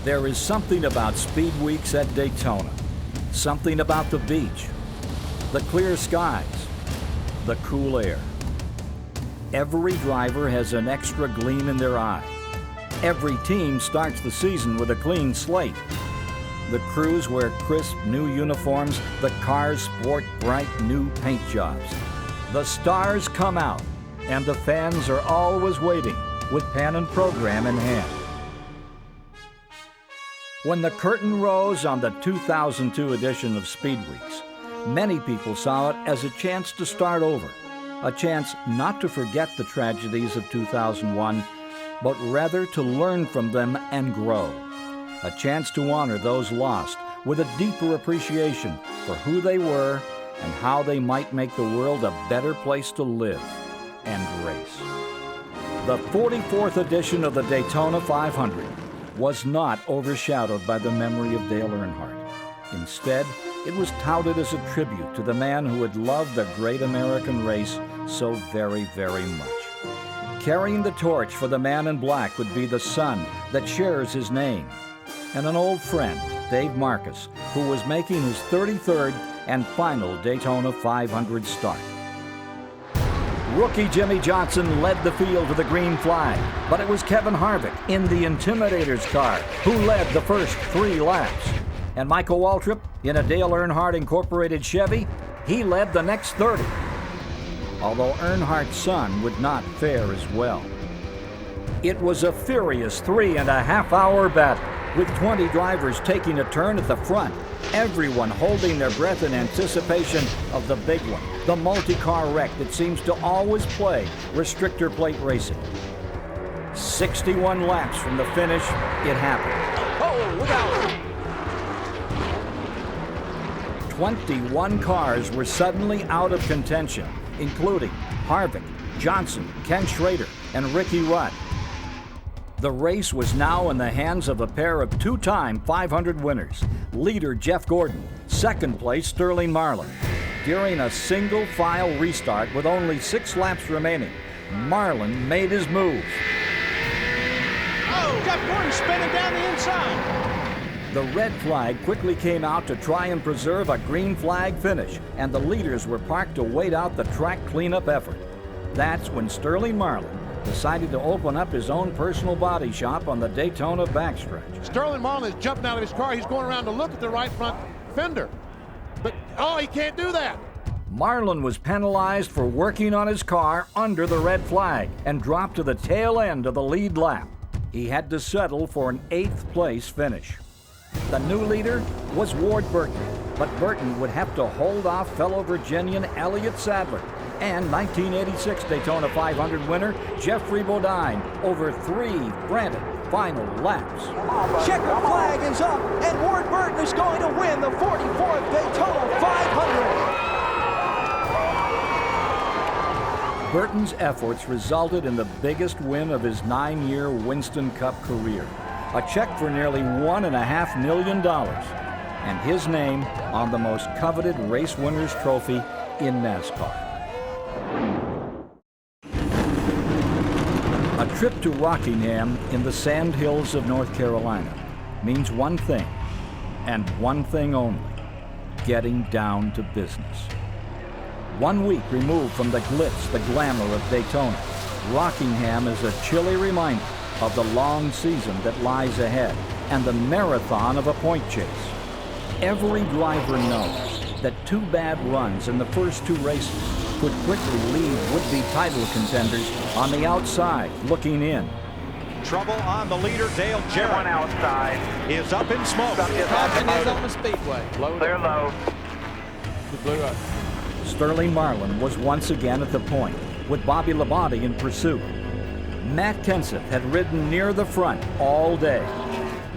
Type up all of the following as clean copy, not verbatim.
There is something about speed weeks at Daytona. Something about the beach, the clear skies, the cool air. Every driver has an extra gleam in their eye. Every team starts the season with a clean slate. The crews wear crisp new uniforms. The cars sport bright new paint jobs. The stars come out, and the fans are always waiting with pen and program in hand. When the curtain rose on the 2002 edition of Speed Weeks, many people saw it as a chance to start over, a chance not to forget the tragedies of 2001, but rather to learn from them and grow, a chance to honor those lost with a deeper appreciation for who they were and how they might make the world a better place to live and race. The 44th edition of the Daytona 500 was not overshadowed by the memory of Dale Earnhardt. Instead, it was touted as a tribute to the man who had loved the great American race so very, very much. Carrying the torch for the man in black would be the son that shares his name, and an old friend, Dave Marcus, who was making his 33rd and final Daytona 500 start. Rookie Jimmy Johnson led the field to the green flag, but it was Kevin Harvick in the Intimidator's car who led the first 3 laps. And Michael Waltrip, in a Dale Earnhardt Incorporated Chevy, he led the next 30. Although Earnhardt's son would not fare as well. It was a furious 3.5-hour battle, with 20 drivers taking a turn at the front, everyone holding their breath in anticipation of the big one, the multi-car wreck that seems to always play restrictor plate racing. 61 laps from the finish, it happened. Oh, look out! 21 cars were suddenly out of contention, including Harvick, Johnson, Ken Schrader, and Ricky Rudd. The race was now in the hands of a pair of 2-time 500 winners, leader Jeff Gordon, second place Sterling Marlin. During a single file restart with only 6 laps remaining, Marlin made his move. Oh, Jeff Gordon spinning down the inside. The red flag quickly came out to try and preserve a green flag finish, and the leaders were parked to wait out the track cleanup effort. That's when Sterling Marlin decided to open up his own personal body shop on the Daytona backstretch. Sterling Marlin is jumping out of his car. He's going around to look at the right front fender. But, oh, he can't do that. Marlin was penalized for working on his car under the red flag and dropped to the tail end of the lead lap. He had to settle for an 8th place finish. The new leader was Ward Burton, but Burton would have to hold off fellow Virginian Elliott Sadler and 1986 Daytona 500 winner Jeffrey Bodine over 3 frantic final laps. Checker flag is up, and Ward Burton is going to win the 44th Daytona 500. Burton's efforts resulted in the biggest win of his 9-year Winston Cup career, a check for nearly $1.5 million, and his name on the most coveted race winner's trophy in NASCAR. A trip to Rockingham in the Sand Hills of North Carolina means one thing, and one thing only: getting down to business. 1 week removed from the glitz, the glamour of Daytona, Rockingham is a chilly reminder of the long season that lies ahead and the marathon of a point chase. Every driver knows that 2 bad runs in the first 2 races could quickly leave would-be title contenders on the outside looking in. Trouble on the leader, Dale Jarrett. One outside. Is up in smoke. Caution is on the speedway. Clear low. Blue up. Sterling Marlin was once again at the point, with Bobby Labonte in pursuit. Matt Kenseth had ridden near the front all day.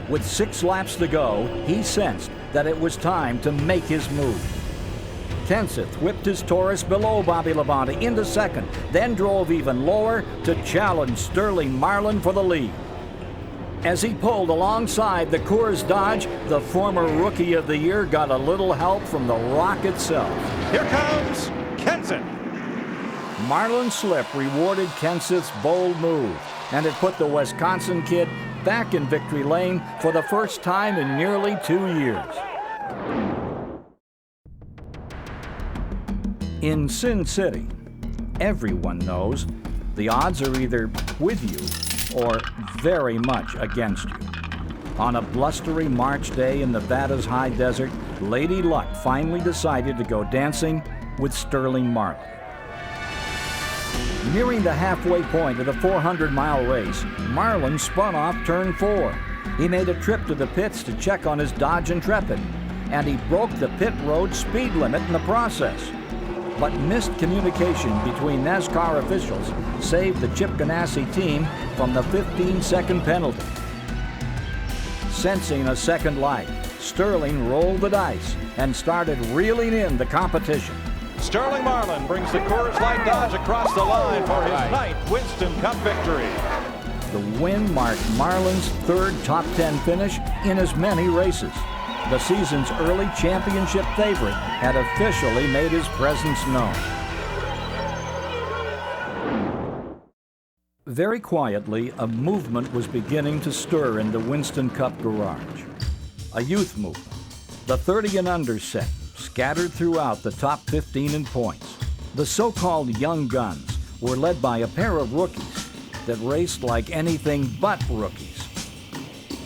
With 6 laps to go, he sensed that it was time to make his move. Kenseth whipped his Taurus below Bobby Labonte into second, then drove even lower to challenge Sterling Marlin for the lead. As he pulled alongside the Coors Dodge, the former Rookie of the Year got a little help from the Rock itself. Here comes Kenseth. Marlin's slip rewarded Kenseth's bold move, and it put the Wisconsin kid back in victory lane for the first time in nearly 2 years. In Sin City, everyone knows the odds are either with you or very much against you. On a blustery March day in Nevada's high desert, Lady Luck finally decided to go dancing with Sterling Marlin. Nearing the halfway point of the 400-mile race, Marlin spun off turn 4. He made a trip to the pits to check on his Dodge Intrepid, and he broke the pit road speed limit in the process. But missed communication between NASCAR officials saved the Chip Ganassi team from the 15-second penalty. Sensing a second light, Sterling rolled the dice and started reeling in the competition. Sterling Marlin brings the Coors Light Dodge across the line for his 9th Winston Cup victory. The win marked Marlin's 3rd top 10 finish in as many races. The season's early championship favorite had officially made his presence known. Very quietly, a movement was beginning to stir in the Winston Cup garage. A youth movement. The 30 and under set scattered throughout the top 15 in points. The so-called young guns were led by a pair of rookies that raced like anything but rookies.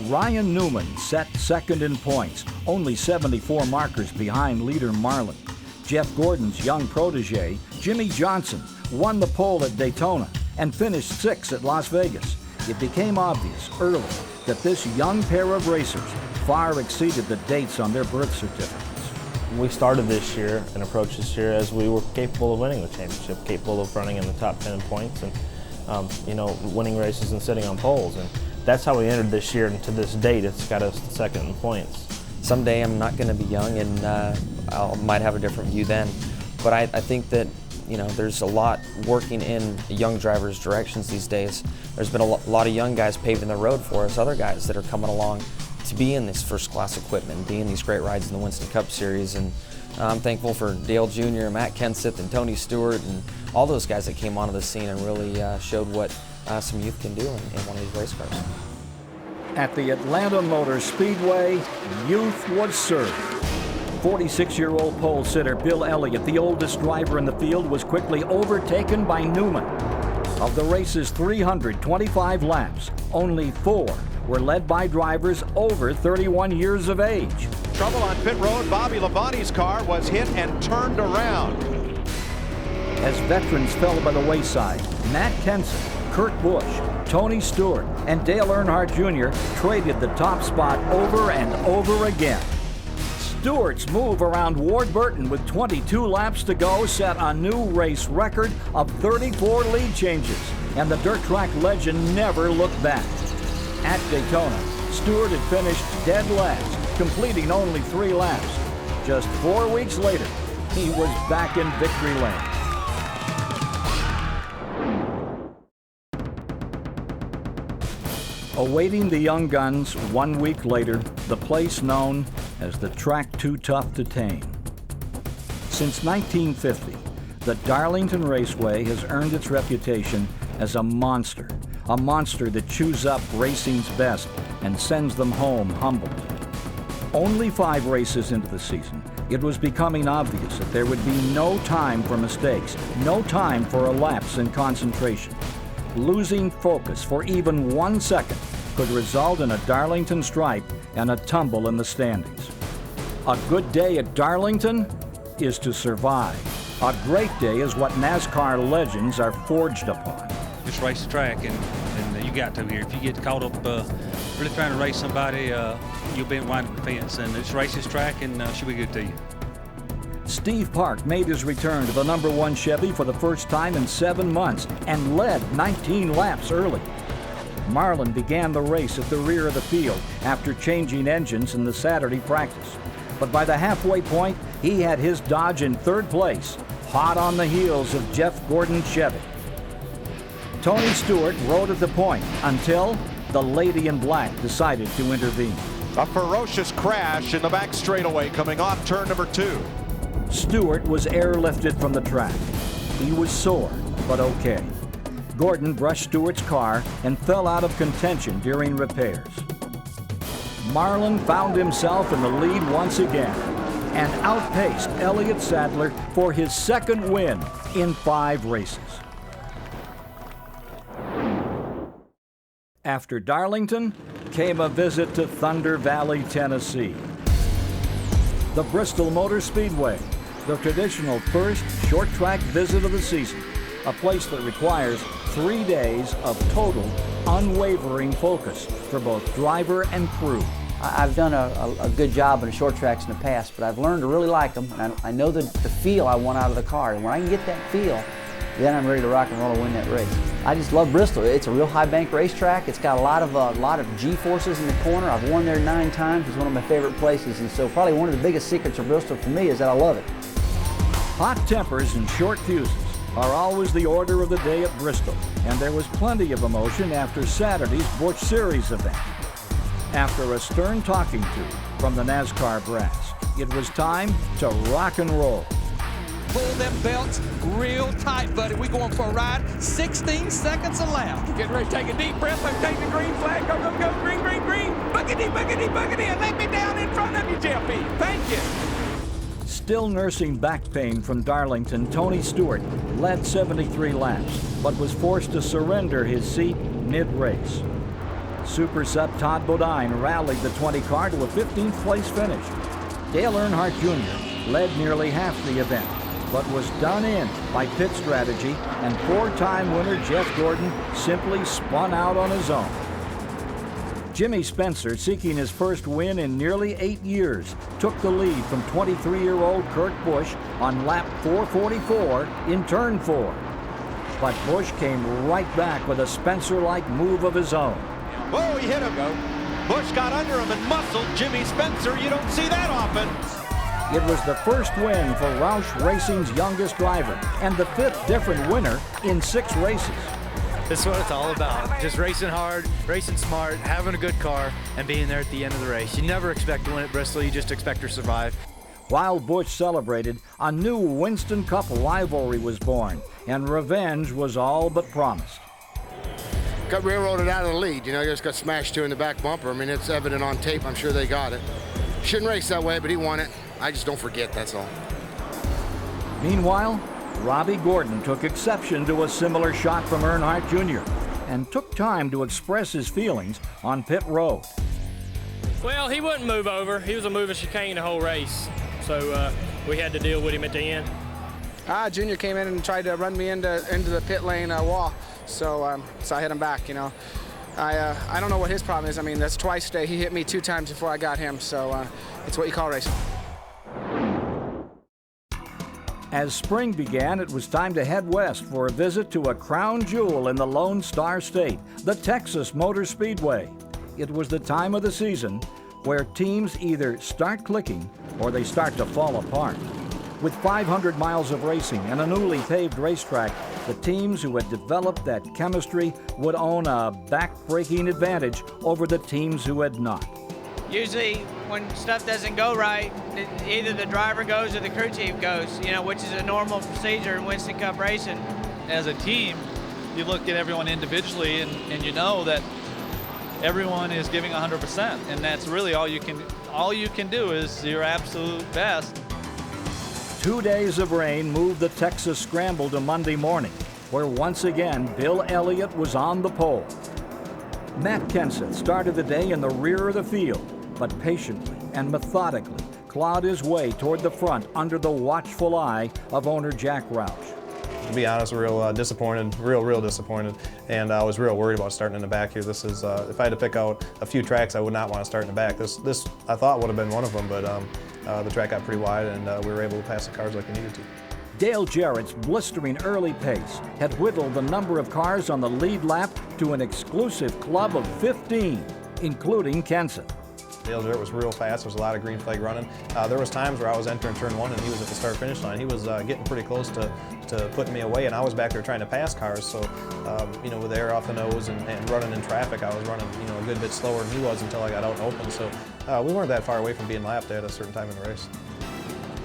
Ryan Newman set second in points, only 74 markers behind leader Marlin. Jeff Gordon's young protege, Jimmy Johnson, won the pole at Daytona and finished 6th at Las Vegas. It became obvious early that this young pair of racers far exceeded the dates on their birth certificates. We started this year and approached this year as we were capable of winning the championship, capable of running in the top 10 points and winning races and sitting on poles. And that's how we entered this year, and to this date it's got us second in points. Someday I'm not going to be young, and I might have a different view then. But I think that there's a lot working in young drivers' directions these days. There's been a lot of young guys paving the road for us, other guys that are coming along to be in this first-class equipment, be in these great rides in the Winston Cup Series. And I'm thankful for Dale Jr., Matt Kenseth, and Tony Stewart, and all those guys that came onto the scene and really showed what some youth can do in one of these race cars. At the Atlanta Motor Speedway, youth was served. 46-year-old pole sitter Bill Elliott, the oldest driver in the field, was quickly overtaken by Newman. Of the race's 325 laps, only 4 were led by drivers over 31 years of age. Trouble on pit road. Bobby Labonte's car was hit and turned around. As veterans fell by the wayside, Matt Kenseth, Kurt Busch, Tony Stewart, and Dale Earnhardt Jr. traded the top spot over and over again. Stewart's move around Ward Burton with 22 laps to go set a new race record of 34 lead changes, and the dirt track legend never looked back. At Daytona, Stewart had finished dead last, completing only 3 laps. Just 4 weeks later, he was back in victory lane. Awaiting the young guns 1 week later, the place known as the track too tough to tame. Since 1950, the Darlington Raceway has earned its reputation as a monster that chews up racing's best and sends them home humbled. Only 5 races into the season, it was becoming obvious that there would be no time for mistakes, no time for a lapse in concentration. Losing focus for even 1 second could result in a Darlington stripe and a tumble in the standings. A good day at Darlington is to survive. A great day is what NASCAR legends are forged upon. Just race the track, and you got to here. If you get caught up really trying to race somebody, you'll be winding the fence. And just race this track, and she'll be good to you. Steve Park made his return to the #1 Chevy for the first time in 7 months and led 19 laps early. Marlin began the race at the rear of the field after changing engines in the Saturday practice. But by the halfway point, he had his Dodge in 3rd place, hot on the heels of Jeff Gordon's Chevy. Tony Stewart rode at the point until the Lady in Black decided to intervene. A ferocious crash in the back straightaway coming off turn number 2. Stewart was airlifted from the track. He was sore, but okay. Gordon brushed Stewart's car and fell out of contention during repairs. Marlin found himself in the lead once again and outpaced Elliott Sadler for his second win in 5 races. After Darlington came a visit to Thunder Valley, Tennessee. The Bristol Motor Speedway, the traditional first short track visit of the season, a place that requires 3 days of total, unwavering focus for both driver and crew. I've done a good job in the short tracks in the past, but I've learned to really like them, and I know the feel I want out of the car. And when I can get that feel, then I'm ready to rock and roll and win that race. I just love Bristol. It's a real high bank racetrack. It's got a lot of G-forces in the corner. I've won there 9 times. It's one of my favorite places, and so probably one of the biggest secrets of Bristol for me is that I love it. Hot tempers and short fuses are always the order of the day at Bristol, and there was plenty of emotion after Saturday's Busch Series event. After a stern talking to from the NASCAR brass, it was time to rock and roll. Pull them belts real tight, buddy. We going for a ride. 16 seconds a lap. Getting ready to take a deep breath. I'm taking the green flag. Go, go, go. Green, green, green. Buckety, buckety, buckety. And let me down in front of you, Jeffy. Thank you. Still nursing back pain from Darlington, Tony Stewart led 73 laps, but was forced to surrender his seat mid-race. Super Sub Todd Bodine rallied the 20 car to a 15th place finish. Dale Earnhardt Jr. led nearly half the event, but was done in by pit strategy, and 4-time winner Jeff Gordon simply spun out on his own. Jimmy Spencer, seeking his first win in nearly 8 years, took the lead from 23-year-old Kurt Busch on lap 444 in turn 4. But Busch came right back with a Spencer-like move of his own. Whoa, he hit him. Busch got under him and muscled Jimmy Spencer. You don't see that often. It was the first win for Roush Racing's youngest driver and the 5th different winner in 6 races. This is what it's all about. Just racing hard, racing smart, having a good car, and being there at the end of the race. You never expect to win at Bristol, you just expect to survive. While Busch celebrated, a new Winston Cup rivalry was born, and revenge was all but promised. Got railroaded out of the lead, you know, he just got smashed 2 in the back bumper. I mean, it's evident on tape, I'm sure they got it. Shouldn't race that way, but he won it. I just don't forget, that's all. Meanwhile, Robbie Gordon took exception to a similar shot from Earnhardt Jr. and took time to express his feelings on pit road. Well, he wouldn't move over. He was a moving chicane the whole race, so we had to deal with him at the end. Junior came in and tried to run me into the pit lane wall, so I hit him back, you know. I don't know what his problem is. I mean, that's twice today. He hit me 2 times before I got him, so it's what you call racing. As spring began, it was time to head west for a visit to a crown jewel in the Lone Star State, the Texas Motor Speedway. It was the time of the season where teams either start clicking or they start to fall apart. With 500 miles of racing and a newly paved racetrack, the teams who had developed that chemistry would own a back-breaking advantage over the teams who had not. Usually when stuff doesn't go right, either the driver goes or the crew chief goes, you know, which is a normal procedure in Winston Cup racing. As a team, you look at everyone individually and you know that everyone is giving 100%, and that's really all you can do is your absolute best. 2 days of rain moved the Texas Scramble to Monday morning, where once again Bill Elliott was on the pole. Matt Kenseth started the day in the rear of the field, but patiently and methodically clawed his way toward the front under the watchful eye of owner Jack Roush. To be honest, real disappointed, real disappointed, and I was real worried about starting in the back here. This is, if I had to pick out a few tracks, I would not want to start in the back. This I thought would have been one of them, but the track got pretty wide, and we were able to pass the cars like we needed to. Dale Jarrett's blistering early pace had whittled the number of cars on the lead lap to an exclusive club of 15, including Kenseth. Dale Jarrett was real fast. There was a lot of green flag running. There was times where I was entering turn 1 and he was at the start-finish line. He was getting pretty close to putting me away, and I was back there trying to pass cars. So, you know, with the air off the nose and running in traffic, I was running, you know, a good bit slower than he was until I got out and open. So we weren't that far away from being lapped at a certain time in the race.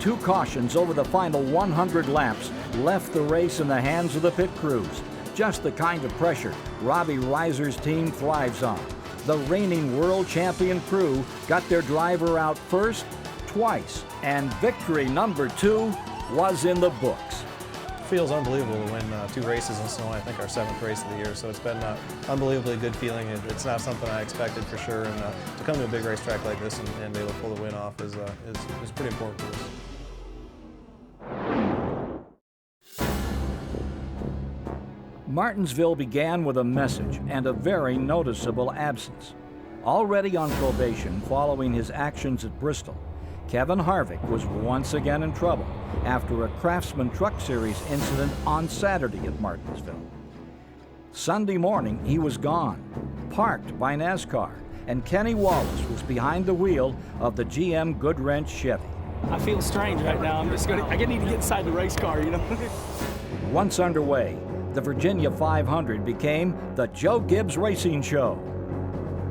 2 cautions over the final 100 laps left the race in the hands of the pit crews. just the kind of pressure Robbie Reiser's team thrives on. The reigning world champion crew got their driver out first, twice, and victory number 2 was in the books. Feels unbelievable to win 2 races in snow. I think our 7th race of the year, so it's been an unbelievably good feeling. It's not something I expected for sure, and to come to a big racetrack like this and be able to pull the win off is pretty important to us. Martinsville began with a message and a very noticeable absence. Already on probation following his actions at Bristol, Kevin Harvick was once again in trouble after a Craftsman Truck Series incident on Saturday at Martinsville. Sunday morning, he was gone, parked by NASCAR, and Kenny Wallace was behind the wheel of the GM Goodwrench Chevy. I feel strange right now. I need to get inside the race car, you know. Once underway, the Virginia 500 became the Joe Gibbs Racing Show.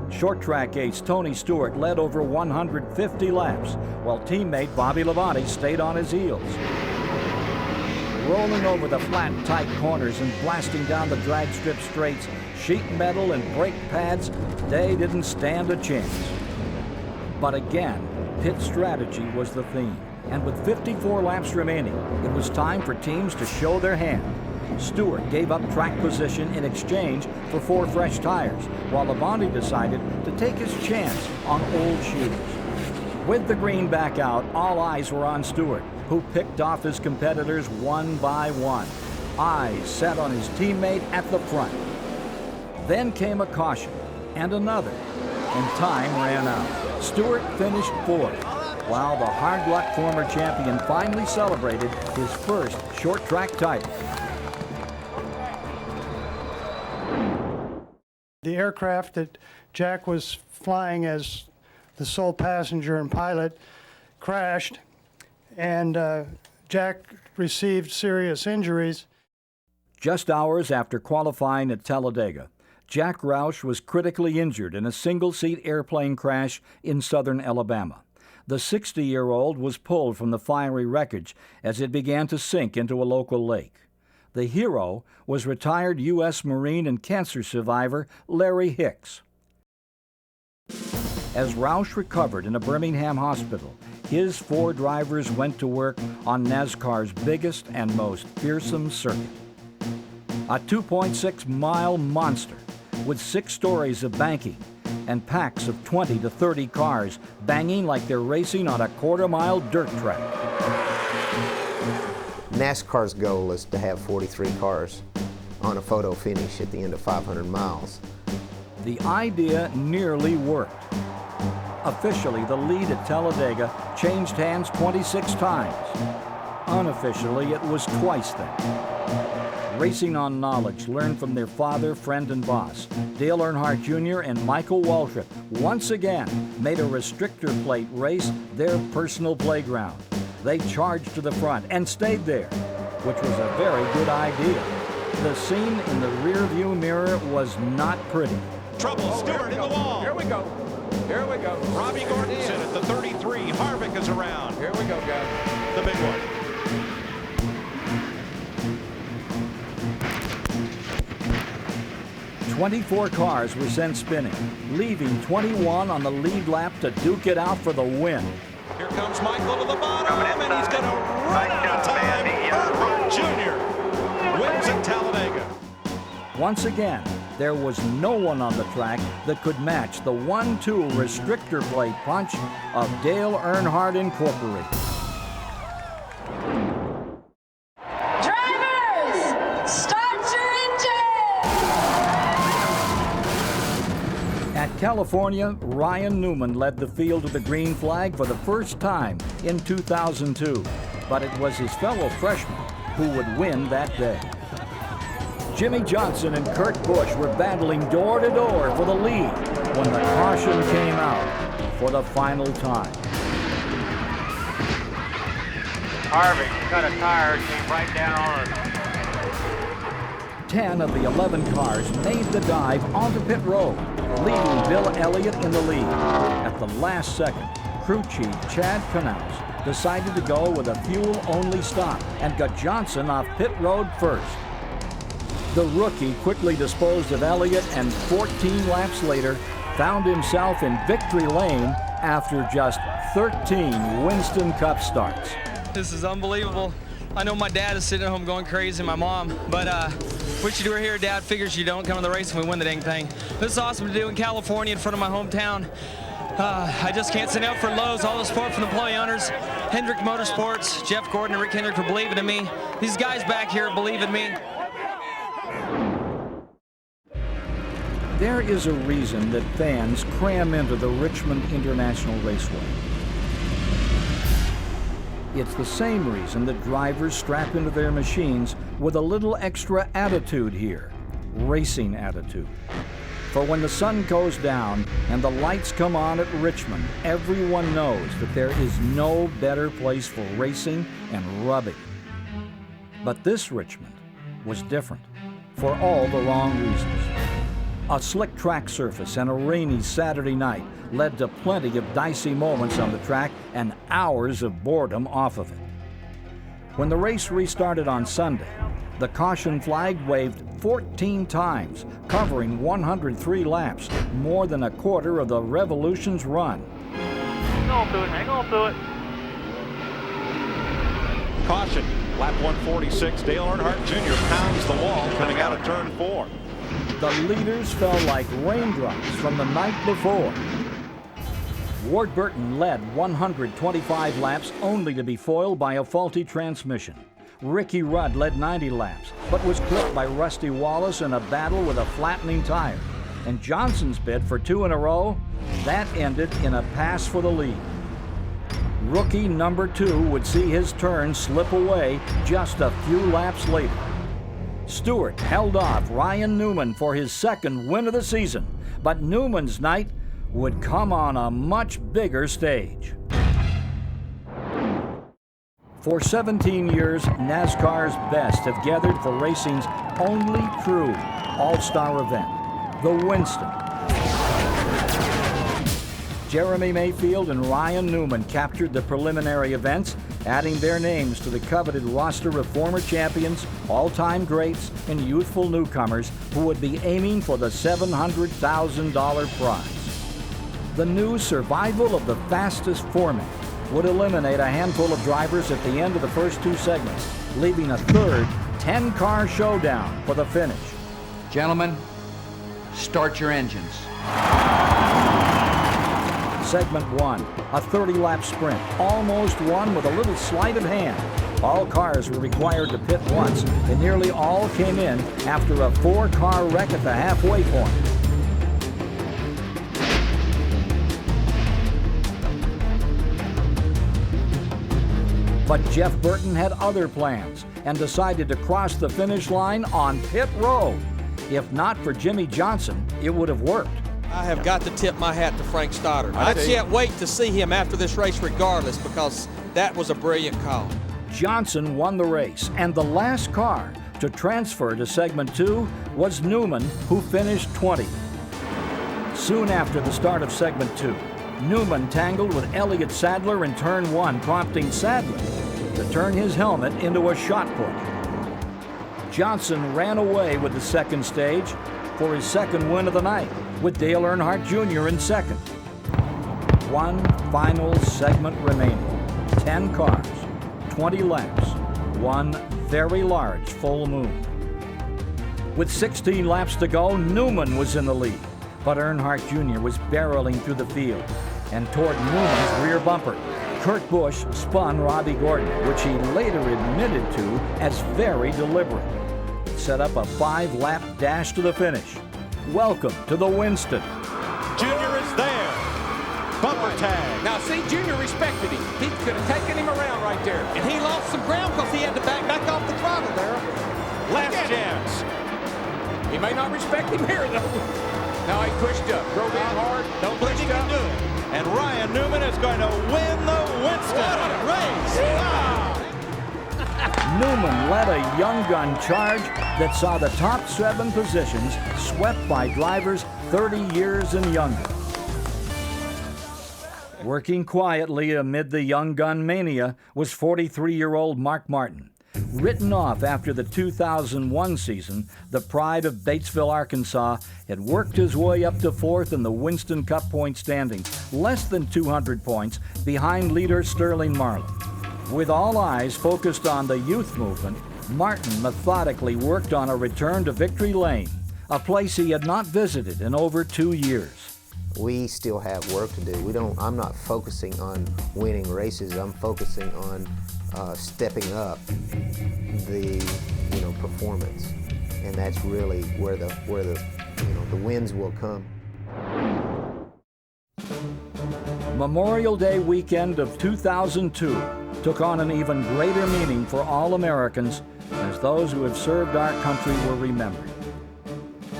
Short track ace Tony Stewart led over 150 laps, while teammate Bobby Labonte stayed on his heels. Rolling over the flat, tight corners and blasting down the drag strip straights, sheet metal and brake pads, they didn't stand a chance. But again, pit strategy was the theme, and with 54 laps remaining, it was time for teams to show their hand. Stewart gave up track position in exchange for 4 fresh tires, while Labonte decided to take his chance on old shoes. With the green back out, all eyes were on Stewart, who picked off his competitors one by one. Eyes set on his teammate at the front. Then came a caution, and another, and time ran out. Stewart finished 4th, while the hard-luck former champion finally celebrated his first short track title. The aircraft that Jack was flying as the sole passenger and pilot crashed, and Jack received serious injuries. Just hours after qualifying at Talladega, Jack Roush was critically injured in a single-seat airplane crash in southern Alabama. The 60-year-old was pulled from the fiery wreckage as it began to sink into a local lake. The hero was retired U.S. Marine and cancer survivor Larry Hicks. As Roush recovered in a Birmingham hospital, his 4 drivers went to work on NASCAR's biggest and most fearsome circuit. A 2.6-mile monster with 6 stories of banking and packs of 20 to 30 cars banging like they're racing on a quarter-mile dirt track. NASCAR's goal is to have 43 cars on a photo finish at the end of 500 miles. The idea nearly worked. Officially, the lead at Talladega changed hands 26 times. Unofficially, it was twice then. Racing on knowledge learned from their father, friend, and boss, Dale Earnhardt Jr. and Michael Waltrip once again made a restrictor plate race their personal playground. They charged to the front and stayed there, which was a very good idea. The scene in the rearview mirror was not pretty. Trouble, Stewart in the wall. Here we go. Here we go. Robbie Gordonson at the 33. Harvick is around. Here we go, guys. The big one. 24 cars were sent spinning, leaving 21 on the lead lap to duke it out for the win. Here comes Michael to the bottom, and he's going to run out of time. Earnhardt Jr. wins at Talladega. Once again, there was no one on the track that could match the 1-2 restrictor plate punch of Dale Earnhardt Incorporated. Drivers, start your engine! At California, Ryan Newman led the field to the green flag for the first time in 2002, but it was his fellow freshman who would win that day. Jimmy Johnson and Kurt Busch were battling door to door for the lead when the caution came out for the final time. Harvick cut a tire, came right down on us. 10 of the 11 cars made the dive onto pit road, leaving Bill Elliott in the lead. At the last second, crew chief Chad Knaus decided to go with a fuel-only stop and got Johnson off pit road first. The rookie quickly disposed of Elliott and 14 laps later found himself in victory lane after just 13 Winston Cup starts. This is unbelievable. I know my dad is sitting at home going crazy, my mom, but what you do here, Dad figures you don't come to the race and we win the dang thing. This is awesome to do in California in front of my hometown. I just can't say enough for Lowe's, all the support from the employee owners, Hendrick Motorsports, Jeff Gordon and Rick Hendrick for believing in me. These guys back here believe in me. There is a reason that fans cram into the Richmond International Raceway. It's the same reason that drivers strap into their machines with a little extra attitude here, racing attitude. For when the sun goes down and the lights come on at Richmond, everyone knows that there is no better place for racing and rubbing. But this Richmond was different for all the wrong reasons. A slick track surface and a rainy Saturday night led to plenty of dicey moments on the track and hours of boredom off of it. When the race restarted on Sunday, the caution flag waved 14 times, covering 103 laps, more than a quarter of the Revolution's run. Hang on to it, hang on to it. Caution, lap 146, Dale Earnhardt Jr. pounds the wall coming out of turn 4. The leaders fell like raindrops from the night before. Ward Burton led 125 laps only to be foiled by a faulty transmission. Ricky Rudd led 90 laps, but was clipped by Rusty Wallace in a battle with a flattening tire. And Johnson's bid for 2 in a row, that ended in a pass for the lead. Rookie number 2 would see his turn slip away just a few laps later. Stewart held off Ryan Newman for his second win of the season, but Newman's night would come on a much bigger stage. For 17 years, NASCAR's best have gathered for racing's only true all-star event, the Winston. Jeremy Mayfield and Ryan Newman captured the preliminary events, adding their names to the coveted roster of former champions, all-time greats, and youthful newcomers who would be aiming for the $700,000 prize. The new survival of the fastest format would eliminate a handful of drivers at the end of the first 2 segments, leaving a third 10-car showdown for the finish. Gentlemen, start your engines. Segment 1, a 30-lap sprint, almost won with a little sleight of hand. All cars were required to pit once, and nearly all came in after a 4-car wreck at the halfway point. But Jeff Burton had other plans and decided to cross the finish line on pit road. If not for Jimmy Johnson, it would have worked. I have got to tip my hat to Frank Stoddard. I can't wait to see him after this race regardless, because that was a brilliant call. Johnson won the race, and the last car to transfer to segment 2 was Newman, who finished 20th. Soon after the start of segment 2, Newman tangled with Elliott Sadler in turn 1, prompting Sadler to turn his helmet into a shot put. Johnson ran away with the second stage for his second win of the night, with Dale Earnhardt Jr. in second. One final segment remaining. 10 cars, 20 laps, one very large full moon. With 16 laps to go, Newman was in the lead, but Earnhardt Jr. was barreling through the field and toward Newman's rear bumper. Kurt Busch spun Robbie Gordon, which he later admitted to as very deliberate. It set up a 5-lap dash to the finish. Welcome to the Winston. Junior is there. Bumper tag. Now, see, Junior respected him. He could have taken him around right there. And he lost some ground because he had to back off the throttle there. Last chance. He may not respect him here, though. Now he pushed up. Drove in hard. Don't think he can do it. And Ryan Newman is going to win the Winston. What a race. Wow. Newman led a young gun charge that saw the top 7 positions swept by drivers 30 years and younger. Working quietly amid the young gun mania was 43-year-old Mark Martin. Written off after the 2001 season, the pride of Batesville, Arkansas, had worked his way up to 4th in the Winston Cup point standings, less than 200 points behind leader Sterling Marlin. With all eyes focused on the youth movement, Martin methodically worked on a return to Victory Lane, a place he had not visited in over 2 years. We still have work to do. I'm not focusing on winning races. I'm focusing on stepping up the performance, and that's really where the wins will come. Memorial Day weekend of 2002 took on an even greater meaning for all Americans as those who have served our country were remembered.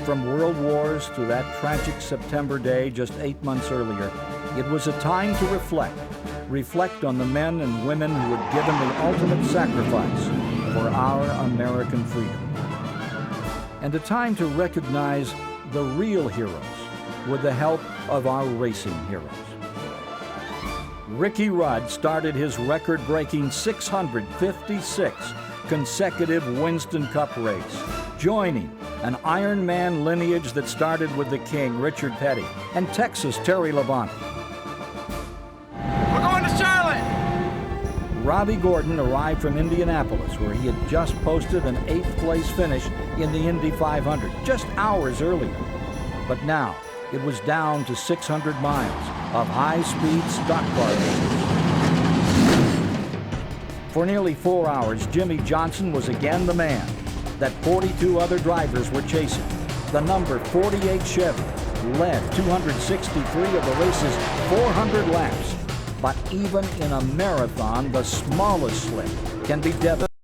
From world wars to that tragic September day just 8 months earlier, it was a time to reflect on the men and women who had given the ultimate sacrifice for our American freedom. And a time to recognize the real heroes with the help of our racing heroes. Ricky Rudd started his record-breaking 656 consecutive Winston Cup race, joining an Ironman lineage that started with the King, Richard Petty, and Texas' Terry Labonte. We're going to Charlotte! Robbie Gordon arrived from Indianapolis, where he had just posted an 8th place finish in the Indy 500 just hours earlier. But now, it was down to 600 miles of high-speed stock car races. For nearly 4 hours, Jimmy Johnson was again the man that 42 other drivers were chasing. The number 48 Chevy led 263 of the race's 400 laps. But even in a marathon, the smallest slip can be devastating.